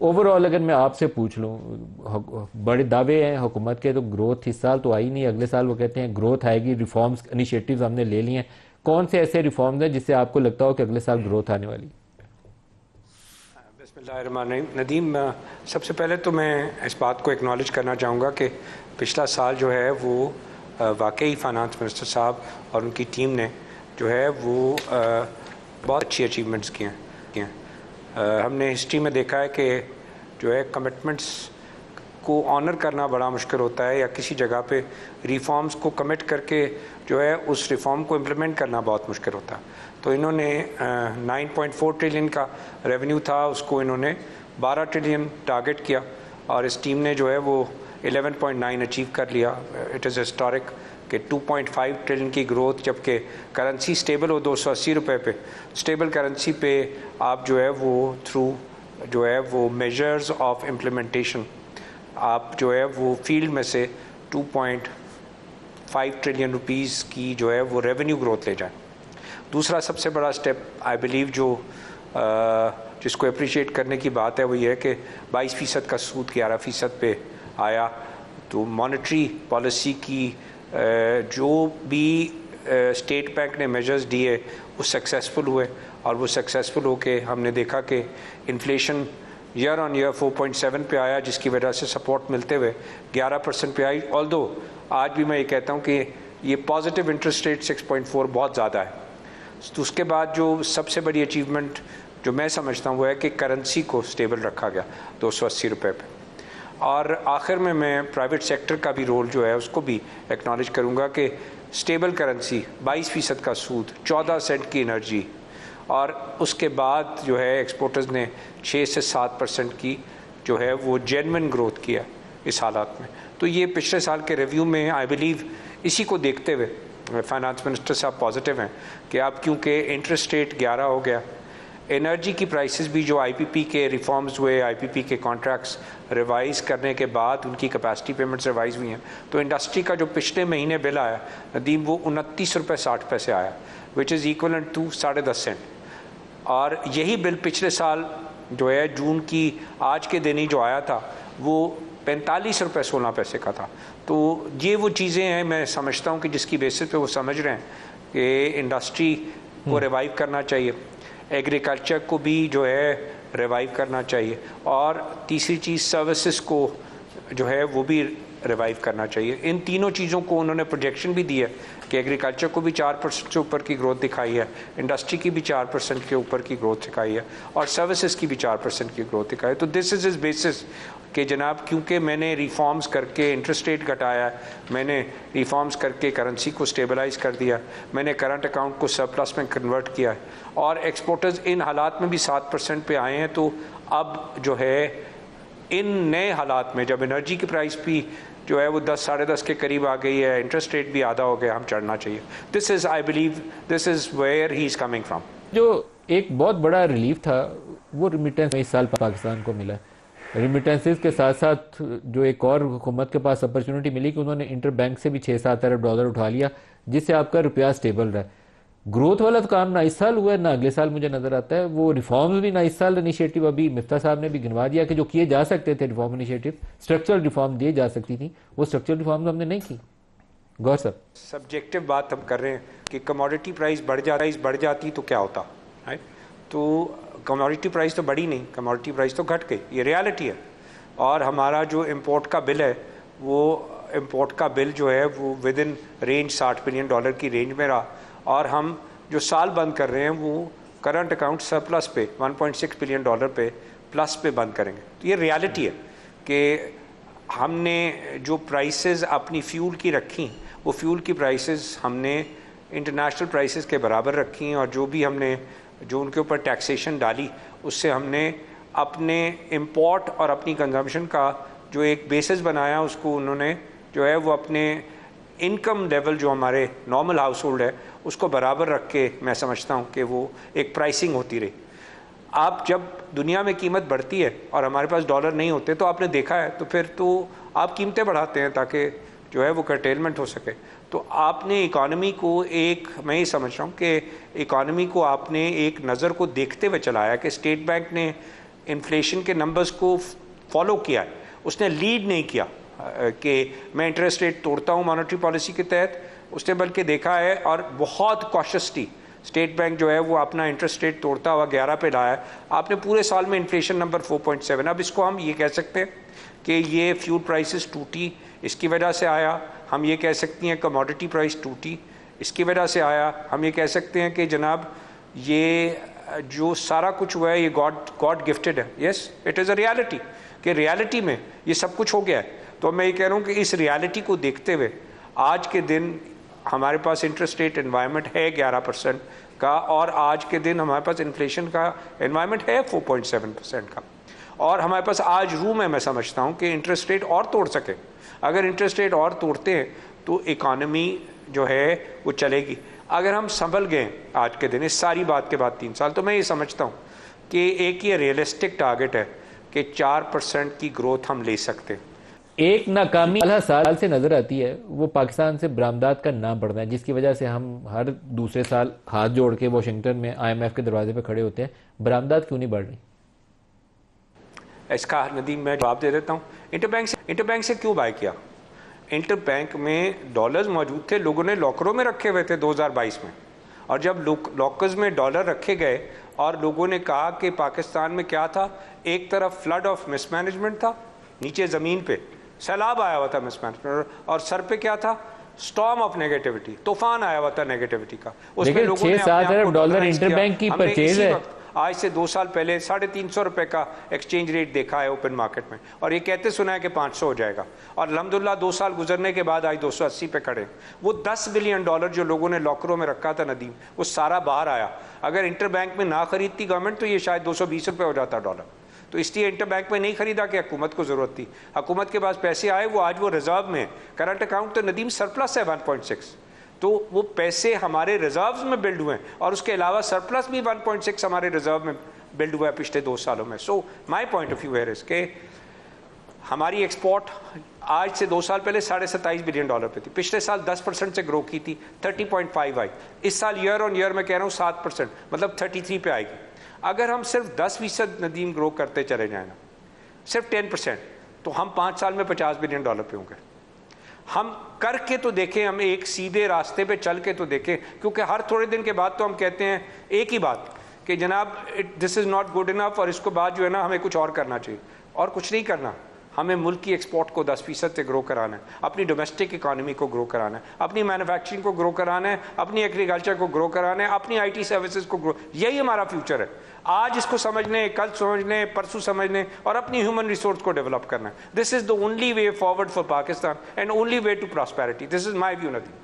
Overall अगर मैं आपसे पूछ लूँ, बड़े दावे हैं हुकूमत के, तो ग्रोथ इस साल तो आई नहीं, अगले साल वो कहते हैं ग्रोथ आएगी, रिफॉर्म्स इनिशिएटिव्स हमने ले लिए हैं। कौन से ऐसे रिफॉर्म्स हैं जिससे आपको लगता हो कि अगले साल ग्रोथ आने वाली? बिस्मिल्लाहिर्रहमानिर्रहीम। नदीम, सबसे पहले तो मैं इस बात को एक्नॉलेज करना चाहूँगा कि पिछला साल जो है वो वाकई फाइनेंस मिनिस्टर साहब और उनकी टीम ने जो है वो बहुत अच्छी अचीवमेंट्स किए हैं। हमने हिस्ट्री में देखा है कि जो है कमिटमेंट्स को ऑनर करना बड़ा मुश्किल होता है, या किसी जगह पे रिफॉर्म्स को कमिट करके जो है उस रिफॉर्म को इम्प्लीमेंट करना बहुत मुश्किल होता है। तो इन्होंने 9.4 ट्रिलियन का रेवेन्यू था, उसको इन्होंने 12 ट्रिलियन टारगेट किया, और इस टीम ने जो है वो 11.9 अचीव कर लिया। इट इज़ हिस्टोरिक कि 2.5 ट्रिलियन की ग्रोथ, जबकि करेंसी स्टेबल हो 280 रुपये पे, स्टेबल करेंसी पे आप जो है वो थ्रू जो है वो मेजर्स ऑफ इम्प्लीमेंटेशन आप जो है वो फील्ड में से 2.5 ट्रिलियन रुपीज़ की जो है वो रेवेन्यू ग्रोथ ले जाए। दूसरा सबसे बड़ा स्टेप आई बिलीव जो जिसको अप्रिशिएट करने की बात है वो ये है कि 22% का सूद 11% पे आया। तो मॉनेटरी पॉलिसी की जो भी स्टेट बैंक ने मेजर्स दिए वो सक्सेसफुल हुए, और वो सक्सेसफुल होके हमने देखा कि इन्फ्लेशन ईयर ऑन ईयर 4.7 पे आया, जिसकी वजह से सपोर्ट मिलते हुए 11% पे आई। ऑल्दो आज भी मैं ये कहता हूँ कि ये पॉजिटिव इंटरेस्ट रेट 6.4 बहुत ज़्यादा है। तो उसके बाद जो सबसे बड़ी अचीवमेंट जो मैं समझता हूँ वो है कि करेंसी को स्टेबल रखा गया 280 रुपये पे। और आखिर में मैं प्राइवेट सेक्टर का भी रोल जो है उसको भी एक्नॉलेज करूँगा कि स्टेबल करेंसी, 22% का सूद, 14 सेंट की एनर्जी, और उसके बाद जो है एक्सपोर्टर्स ने 6 से 7% की जो है वो जेन्युइन ग्रोथ किया इस हालात में। तो ये पिछले साल के रिव्यू में आई बिलीव इसी को देखते हुए फाइनेंस मिनिस्टर साहब पॉजिटिव हैं कि अब क्योंकि इंटरेस्ट रेट 11 हो गया, एनर्जी की प्राइसेस भी जो आईपीपी के रिफॉर्म्स हुए, आईपीपी के कॉन्ट्रैक्ट्स रिवाइज करने के बाद उनकी कैपेसिटी पेमेंट्स रिवाइज हुई हैं, तो इंडस्ट्री का जो पिछले महीने बिल आया नदीम वो 29 रुपये 60 पैसे आया, which is equivalent to 10.5 cent. और यही बिल पिछले साल जो है जून की आज के दिन ही जो आया था वो 45 रुपये 16 पैसे का था। तो ये वो चीज़ें हैं मैं समझता हूँ कि जिसकी बेसिस पे वो समझ रहे हैं कि इंडस्ट्री को रिवाइव करना चाहिए, एग्रीकल्चर को भी जो है रिवाइव करना चाहिए, और तीसरी चीज़ सर्विसेज को जो है वो भी रिवाइव करना चाहिए। इन तीनों चीज़ों को उन्होंने प्रोजेक्शन भी दी है कि एग्रीकल्चर को भी 4% से ऊपर की ग्रोथ दिखाई है, इंडस्ट्री की भी 4% के ऊपर की ग्रोथ दिखाई है, और सर्विसेज की भी 4% की ग्रोथ दिखाई है। तो दिस इज़ बेसिस कि जनाब क्योंकि मैंने रिफॉर्म्स करके इंटरेस्ट रेट घटाया है, मैंने रिफॉर्म्स करके करेंसी को स्टेबलाइज कर दिया, मैंने करंट अकाउंट को सरप्लस में कन्वर्ट किया है, और एक्सपोर्टर्स इन हालात में भी 7% पे आए हैं। तो अब जो है इन नए हालात में जब एनर्जी की प्राइस भी जो है वो 10 साढ़े 10 के करीब आ गई है, इंटरेस्ट रेट भी आधा हो गया, हम चढ़ना चाहिए। This is I believe this is where he is coming from. जो एक बहुत बड़ा रिलीफ था वो रिमिटेंस इस साल पाकिस्तान को मिला। रिमिटेंसेस के साथ साथ जो एक और हुकूमत के पास अपॉर्चुनिटी मिली कि उन्होंने इंटर बैंक से भी 6-7 अरब डॉलर उठा लिया, जिससे आपका रुपया स्टेबल रहा। ग्रोथ वाला तो काम ना इस साल हुआ है ना अगले साल मुझे नजर आता है। वो रिफॉर्म्स भी ना इस साल इनिशिएटिव, अभी मिफ्ता साहब ने भी गिनवा दिया कि जो किए जा सकते थे रिफॉर्म इनिशिएटिव, स्ट्रक्चरल रिफॉर्म दिए जा सकती थी, वो स्ट्रक्चरल रिफॉर्म हमने नहीं की। गौर साहब, सब्जेक्टिव बात हम कर रहे हैं कि कमोडिटी प्राइस बढ़ जाती तो क्या होता है। तो कमोडिटी प्राइस तो बढ़ी नहीं, कमोडिटी प्राइस तो घट गई, ये रियलिटी है। और हमारा जो इम्पोर्ट का बिल है वो इम्पोर्ट का बिल जो है वो विद इन रेंज $60 बिलियन की रेंज में रहा, और हम जो साल बंद कर रहे हैं वो करंट अकाउंट सरप्लस पे $1.6 बिलियन पे प्लस पे बंद करेंगे। तो ये रियलिटी है कि हमने जो प्राइसेस अपनी फ्यूल की रखी, वो फ्यूल की प्राइसेस हमने इंटरनेशनल प्राइसेस के बराबर रखी, और जो भी हमने जो उनके ऊपर टैक्सेशन डाली उससे हमने अपने इंपोर्ट और अपनी कंजम्पशन का जो एक बेसिस बनाया, उसको उन्होंने जो है वो अपने इनकम लेवल जो हमारे नॉर्मल हाउस होल्ड है उसको बराबर रख के मैं समझता हूँ कि वो एक प्राइसिंग होती रही। आप जब दुनिया में कीमत बढ़ती है और हमारे पास डॉलर नहीं होते तो आपने देखा है, तो फिर तो आप कीमतें बढ़ाते हैं ताकि जो है वो कर्टेलमेंट हो सके। तो आपने इकॉनमी को एक, मैं ये समझ रहा हूँ कि इकॉनमी को आपने एक नज़र को देखते हुए चलाया कि स्टेट बैंक ने इन्फ्लेशन के नंबर्स को फॉलो किया है, उसने लीड नहीं किया कि मैं इंटरेस्ट रेट तोड़ता हूँ मॉनेटरी पॉलिसी के तहत। उसने बल्कि देखा है और बहुत कॉशियसली स्टेट बैंक जो है वो अपना इंटरेस्ट रेट तोड़ता हुआ 11 पे लाया है। आपने पूरे साल में इन्फ्लेशन नंबर 4.7। अब इसको हम ये कह सकते हैं कि ये फ्यूल प्राइसेस टूटी, इसकी वजह से आया। हम ये कह सकती हैं कमोडिटी प्राइस टूटी, इसकी वजह से आया। हम ये कह सकते हैं कि जनाब ये जो सारा कुछ हुआ है ये गॉड गिफ्टेड है। Yes, it is a reality कि रियलिटी में ये सब कुछ हो गया है। तो मैं ये कह रहा हूँ कि इस रियलिटी को देखते हुए आज के दिन हमारे पास इंटरेस्ट रेट एनवायरनमेंट है 11% का, और आज के दिन हमारे पास इन्फ्लेशन का एनवायरनमेंट है 4.7% का, और हमारे पास आज रूम है, मैं समझता हूँ कि इंटरेस्ट रेट और तोड़ सके। अगर इंटरेस्ट रेट और तोड़ते हैं तो इकॉनमी जो है वो चलेगी। अगर हम संभल गए आज के दिन इस सारी बात के बाद 3 साल, तो मैं ये समझता हूँ कि एक ये रियलिस्टिक टारगेट है कि 4% की ग्रोथ हम ले सकते हैं। एक नाकामी साल से नजर आती है वो पाकिस्तान से बरामदात का नाम पड़ना है, जिसकी वजह से हम हर दूसरे साल हाथ जोड़ के वॉशिंगटन में IMF के दरवाजे पे खड़े होते हैं। बरामदात क्यों नहीं बढ़ रही? इसका नदीम मैं जवाब दे देता हूँ। इंटरबैंक से क्यों बाय किया? इंटरबैंक में डॉलर्स मौजूद थे, लोगों ने लॉकरों में रखे हुए थे 2022 में, और जब लॉकर्स में डॉलर रखे गए और लोगों ने कहा कि पाकिस्तान में क्या था, एक तरफ फ्लड ऑफ मिसमैनेजमेंट था, नीचे ज़मीन पे सैलाब आया हुआ था मिसमैनेजमेंट, और सर पे क्या था, स्टॉर्म ऑफ नेगेटिविटी, तूफान आया हुआ था नेगेटिविटी का। उसमें लोगों ने $6-7 अरब डॉलर इंटरबैंक की परचेज है। आज से 2 साल पहले 350 रुपए का एक्सचेंज रेट देखा है ओपन मार्केट में, और ये कहते सुना है कि 500 हो जाएगा, और अल्हम्दुलिल्लाह 2 साल गुजरने के बाद आज 280 पे खड़े। वो $10 बिलियन जो लोगों ने लॉकरों में रखा था नदीम, वो सारा बाहर आया। अगर इंटरबैंक में ना खरीदती गवर्नमेंट तो ये शायद 220 रुपये हो जाता डॉलर। तो इसलिए इंटरबैंक में नहीं खरीदा कि हुकूमत को जरूरत थी, हुकूमत के पास पैसे आए, वो आज वो रिजर्व में। करंट अकाउंट तो नदीम सरप्लस है 1.6, तो वो पैसे हमारे रिजर्व्स में बिल्ड हुए हैं, और उसके अलावा सरप्लस भी 1.6 हमारे रिजर्व में बिल्ड हुआ है पिछले 2 सालों में। So my point of view है इसके, हमारी एक्सपोर्ट आज से 2 साल पहले $27.5 बिलियन पे थी, पिछले साल 10% से ग्रो की थी, 30.5 आई। इस साल ईयर ऑन ईयर मैं कह रहा हूँ 7%, मतलब 33 पे आएगी। अगर हम सिर्फ 10% नदीम ग्रो करते चले जाए ना, सिर्फ 10%, तो हम 5 साल में $50 बिलियन पे होंगे। हम करके तो देखें, हम एक सीधे रास्ते पे चल के तो देखें, क्योंकि हर थोड़े दिन के बाद तो हम कहते हैं एक ही बात कि जनाब this is not good enough, और इसके बाद जो है ना हमें कुछ और करना चाहिए, और कुछ नहीं करना। हमें मुल्क की एक्सपोर्ट को 10% से ग्रो कराना है, अपनी डोमेस्टिक इकॉनमी को ग्रो कराना है, अपनी मैन्युफैक्चरिंग को ग्रो कराना है, अपनी एग्रीकल्चर को ग्रो कराना है, अपनी IT सर्विसेज को ग्रो। यही हमारा फ्यूचर है। आज इसको समझने, कल समझने, परसों समझने, और अपनी ह्यूमन रिसोर्स को डेवलप करना है। This is the only way forward for Pakistan and only way to prosperity. This is my view nothing.